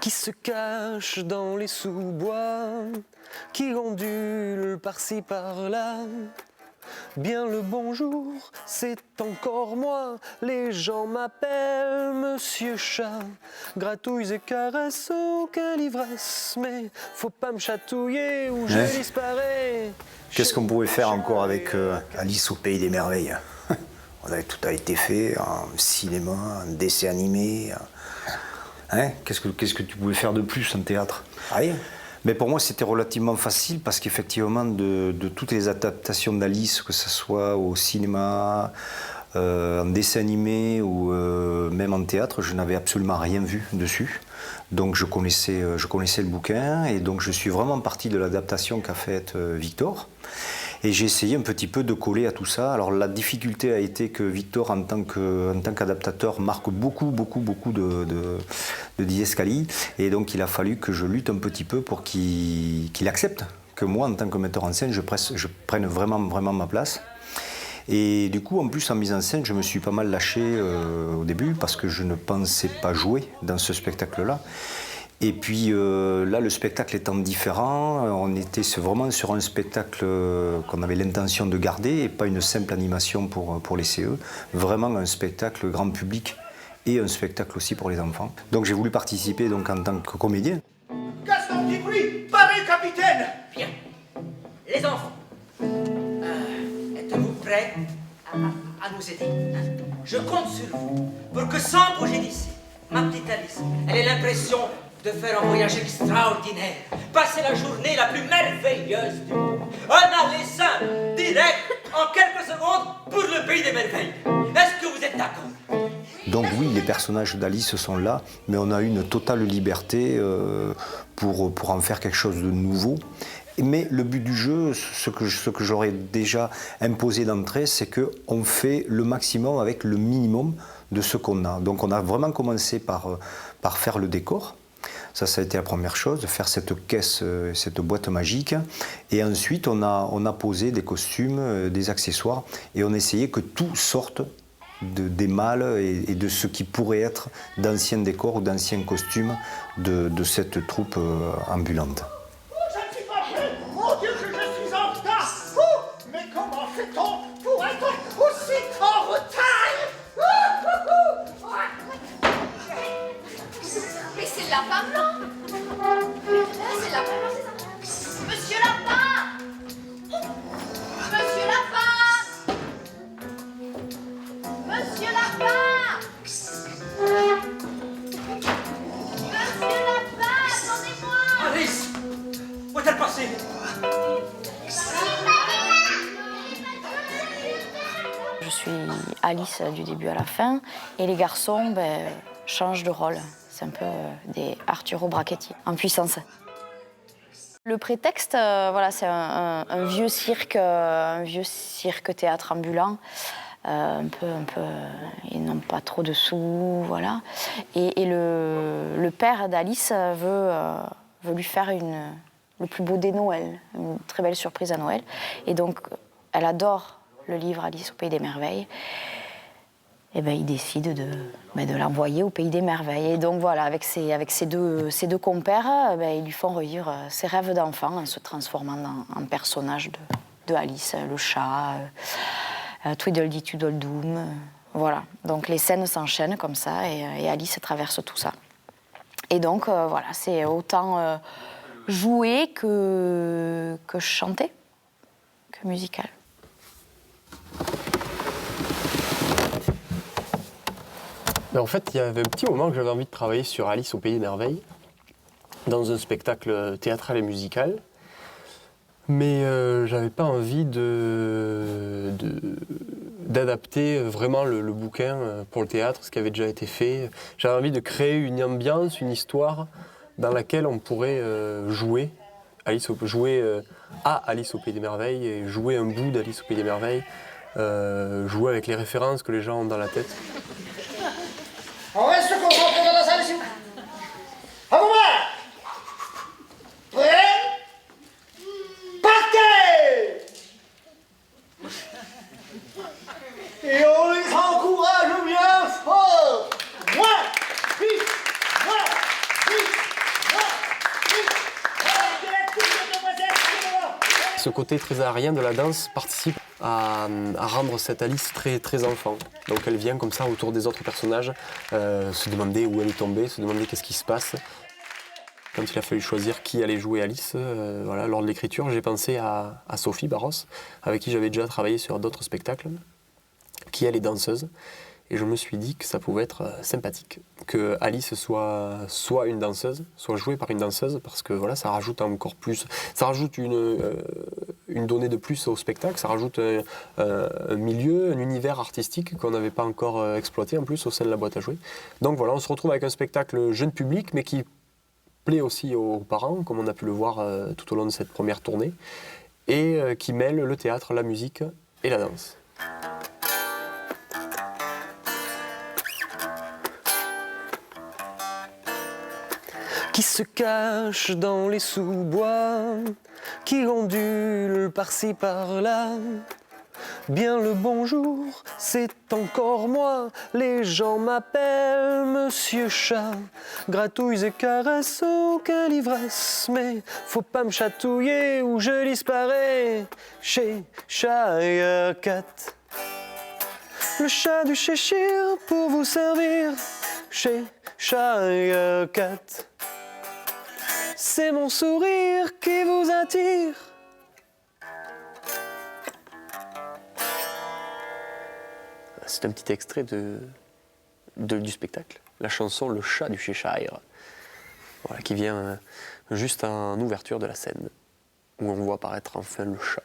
qui se cache dans les sous-bois, qui ondule par-ci par-là. Bien le bonjour, c'est encore moi, les gens m'appellent Monsieur Chat. Gratouilles et caresses, aucune ivresse, mais faut pas me chatouiller ou je disparais. Qu'est-ce qu'on pouvait faire encore avec Alice au Pays des Merveilles? Tout a été fait, en cinéma, en dessin animé. Qu'est-ce que tu pouvais faire de plus en théâtre? Rien. Mais pour moi, c'était relativement facile parce qu'effectivement, de toutes les adaptations d'Alice, que ce soit au cinéma, en dessin animé ou même en théâtre, je n'avais absolument rien vu dessus. Donc je connaissais le bouquin et donc je suis vraiment parti de l'adaptation qu'a faite Victor. Et j'ai essayé un petit peu de coller à tout ça. Alors la difficulté a été que Victor, en tant qu'adaptateur, marque beaucoup de didascalie. Et donc il a fallu que je lutte un petit peu pour qu'il accepte que moi, en tant que metteur en scène, je prenne vraiment ma place. Et du coup, en plus, en mise en scène, je me suis pas mal lâché au début parce que je ne pensais pas jouer dans ce spectacle-là. Et puis là, le spectacle étant différent, on était vraiment sur un spectacle qu'on avait l'intention de garder et pas une simple animation pour les CE, vraiment un spectacle grand public et un spectacle aussi pour les enfants. Donc j'ai voulu participer donc, en tant que comédien. Gaston qui brille, paré, capitaine. Bien. Les enfants, êtes-vous prêts à nous aider? Je compte sur vous pour que sans bouger d'ici, ma petite Alice, elle ait l'impression de faire un voyage extraordinaire, passer la journée la plus merveilleuse du monde, un aller simple, direct, en quelques secondes, pour le pays des merveilles. Est-ce que vous êtes d'accord? Donc oui, les personnages d'Alice sont là, mais on a une totale liberté pour en faire quelque chose de nouveau. Mais le but du jeu, ce que j'aurais déjà imposé d'entrée, c'est qu'on fait le maximum avec le minimum de ce qu'on a. Donc on a vraiment commencé par faire le décor. Ça a été la première chose, de faire cette caisse, cette boîte magique. Et ensuite, on a posé des costumes, des accessoires, et on a essayé que tout sorte des malles et de ce qui pourrait être d'anciens décors ou d'anciens costumes de cette troupe ambulante. Je ne suis pas prêt. Mon Dieu, que je suis en retard. Mais comment fait-on pour être aussi en retard? Mais c'est le lapin blanc. C'est le lapin blanc. Monsieur Lapin. Monsieur Lapin. Monsieur Lapin. Monsieur Lapin, attendez-moi. Alice, où est-elle passée? Je suis Alice du début à la fin et les garçons changent de rôle. C'est un peu des Arturo Brachetti en puissance. Le prétexte, voilà, c'est un vieux cirque théâtre ambulant. Un peu, ils n'ont pas trop de sous, voilà. Et le père d'Alice veut lui faire le plus beau des Noëls, une très belle surprise à Noël. Et donc, elle adore le livre Alice au Pays des Merveilles. Et il décide de l'envoyer au Pays des Merveilles. Et donc voilà, avec ses deux compères, ils lui font revivre ses rêves d'enfant en se transformant en personnage de Alice, le chat, Tweedledee Tweedledum. Voilà, donc les scènes s'enchaînent comme ça et Alice traverse tout ça. Et donc voilà, c'est autant jouer que chanter, que musical. Mais en fait, il y avait un petit moment que j'avais envie de travailler sur Alice au Pays des Merveilles, dans un spectacle théâtral et musical. Mais j'avais pas envie d'adapter vraiment le bouquin pour le théâtre, ce qui avait déjà été fait. J'avais envie de créer une ambiance, une histoire dans laquelle on pourrait jouer à Alice au Pays des Merveilles et jouer un bout d'Alice au Pays des Merveilles, jouer avec les références que les gens ont dans la tête. On reste concentré dans la salle ici. À vos marques. Prêt? Partez! Et on les encourage bien fort. Moins, vite, côté très aérien de la danse participe à rendre cette Alice très, très enfant. Donc elle vient comme ça autour des autres personnages, se demander où elle est tombée, se demander qu'est-ce qui se passe. Quand il a fallu choisir qui allait jouer Alice, voilà, lors de l'écriture, j'ai pensé à Sophie Barros, avec qui j'avais déjà travaillé sur d'autres spectacles, qui elle est danseuse. Et je me suis dit que ça pouvait être sympathique, que Alice soit une danseuse, soit jouée par une danseuse, parce que voilà, ça rajoute encore plus, ça rajoute une donnée de plus au spectacle, ça rajoute un milieu, un univers artistique qu'on n'avait pas encore exploité en plus au sein de la boîte à jouer. Donc voilà, on se retrouve avec un spectacle jeune public, mais qui plaît aussi aux parents, comme on a pu le voir tout au long de cette première tournée, et qui mêle le théâtre, la musique et la danse. Qui se cache dans les sous-bois, qui ondule par-ci par-là. Bien le bonjour, c'est encore moi, les gens m'appellent Monsieur Chat. Gratouilles et caresses, oh quelle ivresse, mais faut pas me chatouiller ou je disparais chez Shire Cat. Le chat du Cheshire pour vous servir chez Shire Cat. C'est mon sourire qui vous attire. C'est un petit extrait du spectacle, la chanson Le chat du Cheshire, voilà, qui vient juste en ouverture de la scène, où on voit apparaître enfin le chat.